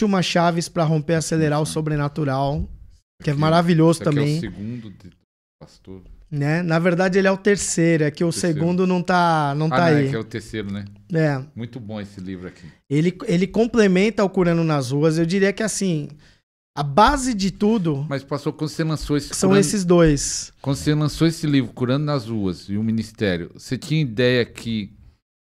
21 chaves para romper e acelerar o sobrenatural, que é maravilhoso também. É o segundo do pastor. Né? Na verdade, ele é o terceiro, é que o segundo não tá aí. É que é o terceiro, né? É. Muito bom esse livro aqui. Ele complementa o Curando nas Ruas. Eu diria que assim, a base de tudo. Mas, pastor, quando você lançou esse são esses dois. Quando você lançou esse livro, Curando nas Ruas e o Ministério, você tinha ideia que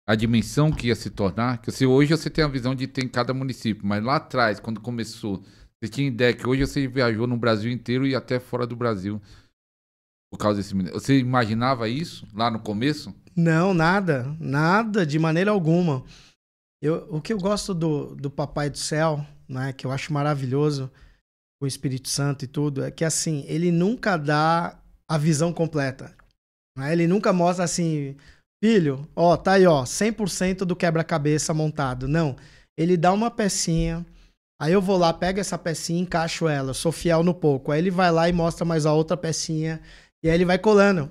a dimensão que ia se tornar? Que hoje você tem a visão de ter em cada município, mas lá atrás, quando começou, você tinha ideia que hoje você viajou no Brasil inteiro e até fora do Brasil por causa desse ministério. Você imaginava isso lá no começo? Não, nada. Nada, de maneira alguma. O que eu gosto do Papai do Céu, né, que eu acho maravilhoso, o Espírito Santo e tudo, é que assim, ele nunca dá a visão completa. Né? Ele nunca mostra assim, filho, ó, tá aí, ó, 100% do quebra-cabeça montado. Não, ele dá uma pecinha, aí eu vou lá, pego essa pecinha e encaixo ela, eu sou fiel no pouco. Aí ele vai lá e mostra mais a outra pecinha, e aí ele vai colando.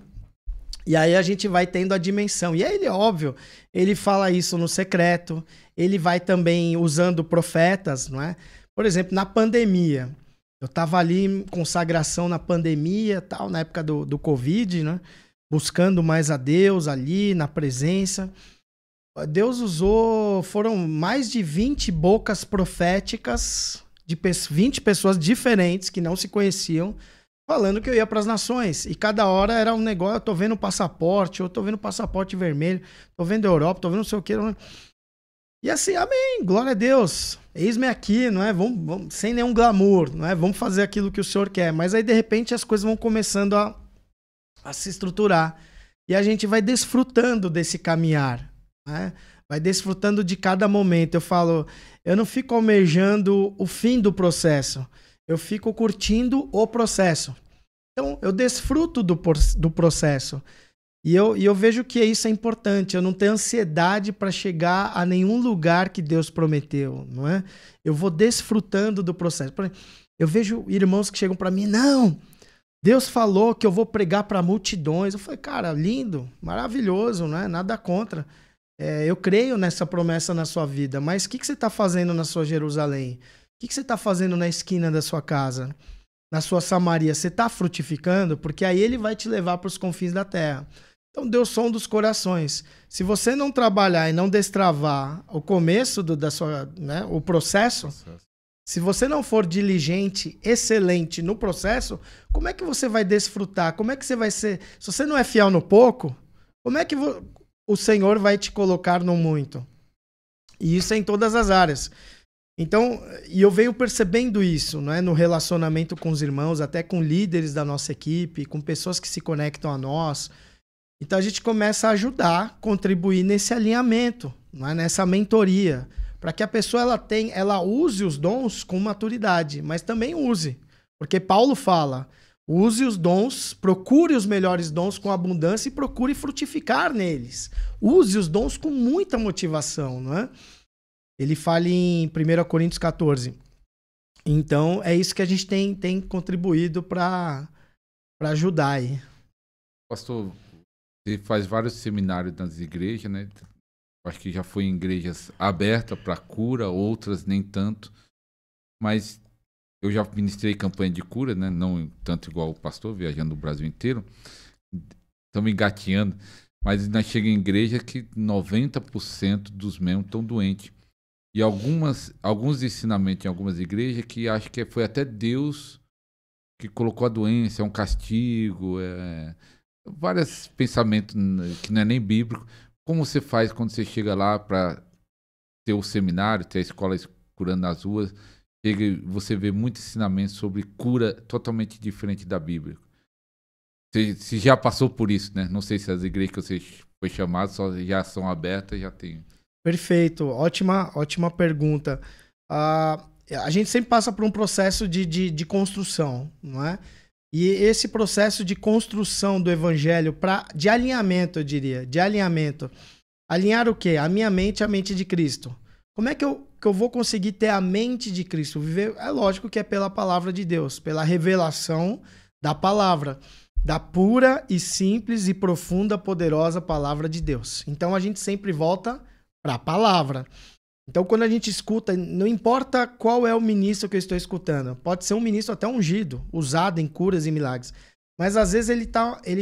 E aí a gente vai tendo a dimensão. E aí ele, óbvio, ele fala isso no secreto, ele vai também usando profetas, não é? Por exemplo, na pandemia, eu tava ali em consagração na pandemia, tal, na época do Covid, né? Buscando mais a Deus ali, na presença. Deus usou, foram mais de 20 bocas proféticas, de 20 pessoas diferentes que não se conheciam, falando que eu ia para as nações. E cada hora era um negócio, eu tô vendo passaporte, eu tô vendo passaporte vermelho, tô vendo Europa, tô vendo não sei o que. E assim, amém, glória a Deus. Eis-me aqui, não é? Vamos, sem nenhum glamour, não é? Vamos fazer aquilo que o Senhor quer. Mas aí, de repente, as coisas vão começando a se estruturar. E a gente vai desfrutando desse caminhar, né? Vai desfrutando de cada momento. Eu falo, eu não fico almejando o fim do processo. Eu fico curtindo o processo. Então, eu desfruto do processo. E eu vejo que isso é importante. Eu não tenho ansiedade para chegar a nenhum lugar que Deus prometeu, não é? Eu vou desfrutando do processo. Eu vejo irmãos que chegam para mim, não, Deus falou que eu vou pregar para multidões. Eu falei, cara, lindo, maravilhoso, não é? Nada contra. Eu creio nessa promessa na sua vida, mas o que você está fazendo na sua Jerusalém? O que você está fazendo na esquina da sua casa? Na sua Samaria? Você está frutificando? Porque aí ele vai te levar para os confins da terra. Então Deus sonda os corações. Se você não trabalhar e não destravar o começo da sua, né, o processo, se você não for diligente, excelente no processo, como é que você vai desfrutar? Como é que você vai ser? Se você não é fiel no pouco, como é que o Senhor vai te colocar no muito? E isso é em todas as áreas. Então, e eu venho percebendo isso, né, no relacionamento com os irmãos, até com líderes da nossa equipe, com pessoas que se conectam a nós. Então a gente começa a ajudar, contribuir nesse alinhamento, não é? Nessa mentoria, para que a pessoa ela use os dons com maturidade, mas também use. Porque Paulo fala, use os dons, procure os melhores dons com abundância e procure frutificar neles. Use os dons com muita motivação, não é? Ele fala em 1 Coríntios 14. Então, é isso que a gente tem contribuído para ajudar aí. Pastor, você faz vários seminários nas igrejas, né? Acho que já foi em igrejas abertas para cura, outras nem tanto. Mas eu já ministrei campanha de cura, né? Não tanto igual o pastor, viajando o Brasil inteiro. Estamos engateando. Mas nós chegamos em igreja que 90% dos membros estão doentes. E alguns ensinamentos em algumas igrejas que acho que foi até Deus que colocou a doença, é um castigo, vários pensamentos que não é nem bíblico. Como você faz quando você chega lá para ter o seminário, ter a escola Curando nas Ruas, você vê muito ensinamento sobre cura totalmente diferente da Bíblia? Você já passou por isso, né? Não sei se as igrejas que você foi chamado já são abertas, já tem... Perfeito, ótima pergunta. A gente sempre passa por um processo de construção, não é? E esse processo de construção do evangelho, de alinhamento, eu diria, de alinhamento. Alinhar o quê? A minha mente à mente de Cristo. Como é que eu vou conseguir ter a mente de Cristo? Viver, é lógico que é pela palavra de Deus, pela revelação da palavra, da pura e simples e profunda, poderosa palavra de Deus. Então a gente sempre volta para a palavra. Então, quando a gente escuta, não importa qual é o ministro que eu estou escutando, pode ser um ministro até ungido, usado em curas e milagres, mas às vezes ele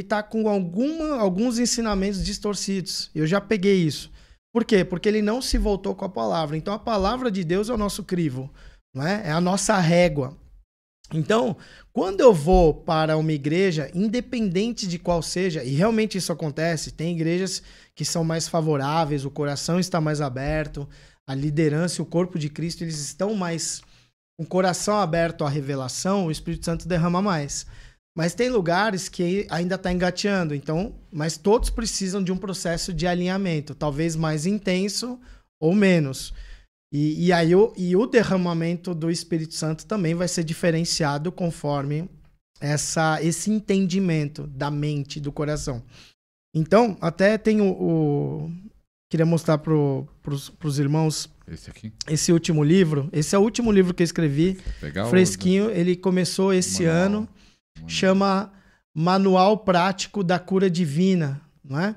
tá com alguns ensinamentos distorcidos. Eu já peguei isso. Por quê? Porque ele não se voltou com a palavra. Então, a palavra de Deus é o nosso crivo, não é? É a nossa régua. Então, quando eu vou para uma igreja, independente de qual seja, e realmente isso acontece, tem igrejas que são mais favoráveis, o coração está mais aberto, a liderança e o corpo de Cristo, eles estão mais com o coração aberto à revelação, o Espírito Santo derrama mais. Mas tem lugares que ainda está engateando, então, mas todos precisam de um processo de alinhamento, talvez mais intenso ou menos. E aí o derramamento do Espírito Santo também vai ser diferenciado conforme esse entendimento da mente, do coração. Então, até tem queria mostrar pros irmãos esse último livro. Esse é o último livro que eu escrevi, fresquinho. Ele começou esse ano. Chama Manual Prático da Cura Divina, não é?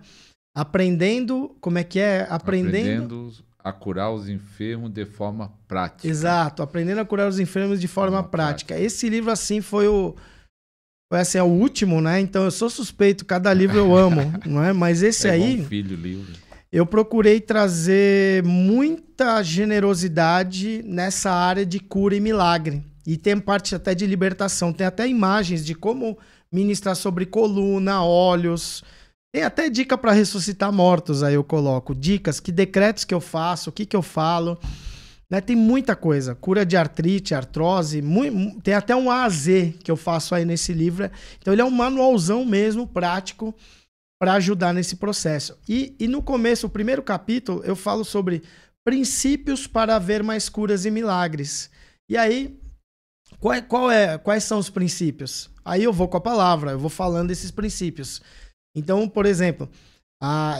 Aprendendo, como é que é? Aprendendo a curar os enfermos de forma prática. Exato, aprendendo a curar os enfermos de forma prática. Esse livro, assim, foi o último, né? Então eu sou suspeito, cada livro eu amo, não é? Mas esse aí, bom filho, livro. Eu procurei trazer muita generosidade nessa área de cura e milagre. E tem parte até de libertação. Tem até imagens de como ministrar sobre coluna, olhos. Tem até dica para ressuscitar mortos, aí eu coloco. Dicas, que decretos que eu faço, o que eu falo. Né? Tem muita coisa. Cura de artrite, artrose. Tem até um A a Z que eu faço aí nesse livro. Então ele é um manualzão mesmo, prático, para ajudar nesse processo. E no começo, o primeiro capítulo, eu falo sobre princípios para haver mais curas e milagres. E aí, quais são os princípios? Aí eu vou com a palavra, eu vou falando esses princípios. Então, por exemplo,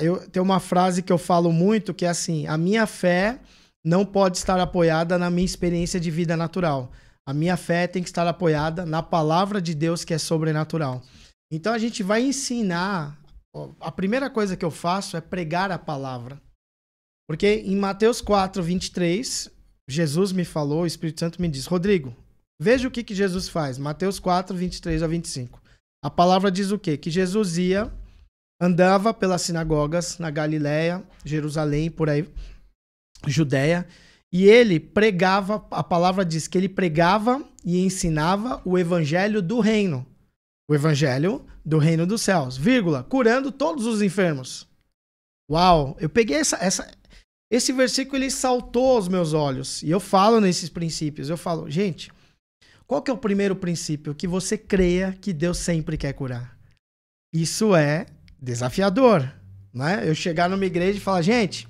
eu tenho uma frase que eu falo muito, que é assim: a minha fé não pode estar apoiada na minha experiência de vida natural. A minha fé tem que estar apoiada na palavra de Deus, que é sobrenatural. Então a gente vai ensinar. A primeira coisa que eu faço é pregar a palavra. Porque em Mateus 4, 23, Jesus me falou, o Espírito Santo me diz: Rodrigo, veja o que Jesus faz. Mateus 4, 23 a 25. A palavra diz o quê? Que Jesus andava pelas sinagogas na Galileia, Jerusalém, por aí, Judéia, e ele pregava, a palavra diz que ele pregava e ensinava o evangelho do reino. O evangelho do reino dos céus, vírgula, curando todos os enfermos. Uau! Eu peguei esse versículo, ele saltou aos meus olhos. E eu falo nesses princípios. Eu falo, gente, qual que é o primeiro princípio? Que você creia que Deus sempre quer curar. Isso é desafiador, né? Eu chegar numa igreja e falar, gente,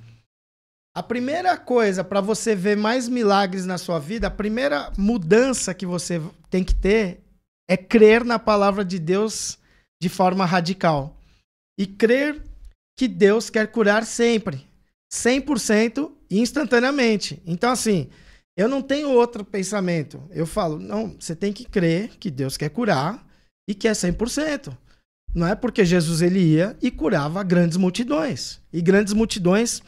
a primeira coisa para você ver mais milagres na sua vida, a primeira mudança que você tem que ter é crer na palavra de Deus de forma radical. E crer que Deus quer curar sempre. 100% instantaneamente. Então, assim, eu não tenho outro pensamento. Eu falo, não, você tem que crer que Deus quer curar e que é 100%. Não é porque Jesus ele ia e curava grandes multidões. E grandes multidões...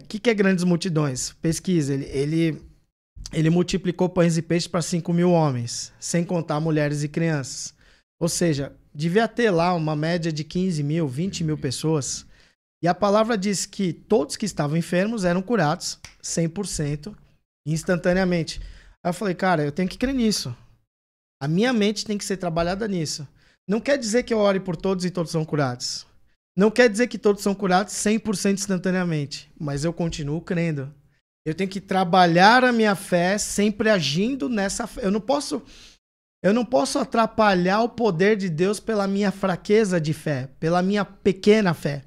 que é grandes multidões? Pesquisa. Ele multiplicou pães e peixes para 5.000 homens, sem contar mulheres e crianças. Ou seja, devia ter lá uma média de 15.000, 20.000 pessoas. E a palavra diz que todos que estavam enfermos eram curados 100%, instantaneamente. Aí eu falei, cara, eu tenho que crer nisso. A minha mente tem que ser trabalhada nisso. Não quer dizer que eu ore por todos e todos são curados. Não quer dizer que todos são curados 100% instantaneamente. Mas eu continuo crendo. Eu tenho que trabalhar a minha fé sempre agindo nessa fé. Eu não posso atrapalhar o poder de Deus pela minha fraqueza de fé, pela minha pequena fé.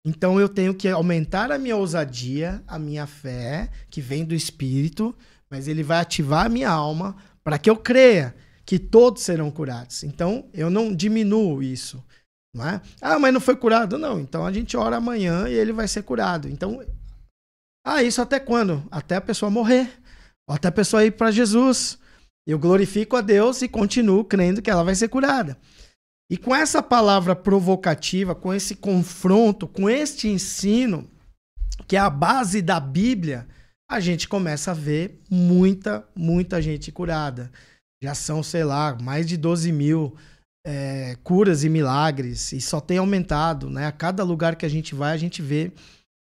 Então eu tenho que aumentar a minha ousadia, a minha fé, que vem do Espírito, mas ele vai ativar a minha alma para que eu creia que todos serão curados. Então eu não diminuo isso. Não é? Ah, mas não foi curado? Não, então a gente ora amanhã e ele vai ser curado. Então, isso até quando? Até a pessoa morrer, ou até a pessoa ir para Jesus. Eu glorifico a Deus e continuo crendo que ela vai ser curada. E com essa palavra provocativa, com esse confronto, com este ensino, que é a base da Bíblia, a gente começa a ver muita gente curada. Já são, sei lá, mais de 12 mil curas e milagres, e só tem aumentado, né? A cada lugar que a gente vai, a gente vê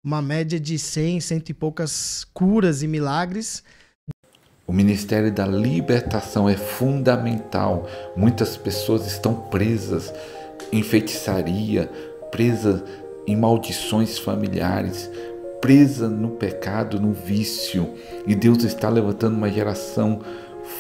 uma média de 100, cento e poucas curas e milagres. O ministério da libertação é fundamental. Muitas pessoas estão presas em feitiçaria, presas em maldições familiares, presas no pecado, no vício. E Deus está levantando uma geração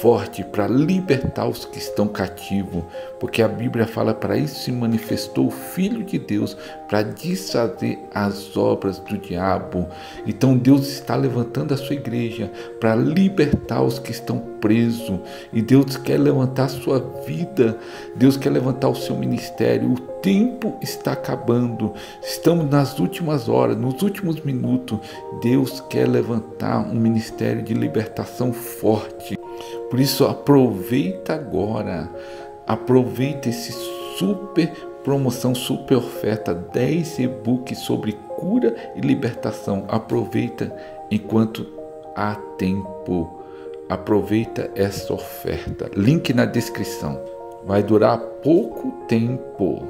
forte para libertar os que estão cativos, porque a Bíblia fala: para isso se manifestou o Filho de Deus, para desfazer as obras do diabo. Então Deus está levantando a sua igreja para libertar os que estão presos, e Deus quer levantar a sua vida, Deus quer levantar o seu ministério. O tempo está acabando, estamos nas últimas horas, nos últimos minutos. Deus quer levantar um ministério de libertação forte. Por isso, aproveita agora, aproveita esse super promoção, super oferta, 10 e-books sobre cura e libertação. Aproveita enquanto há tempo, aproveita essa oferta. Link na descrição, vai durar pouco tempo.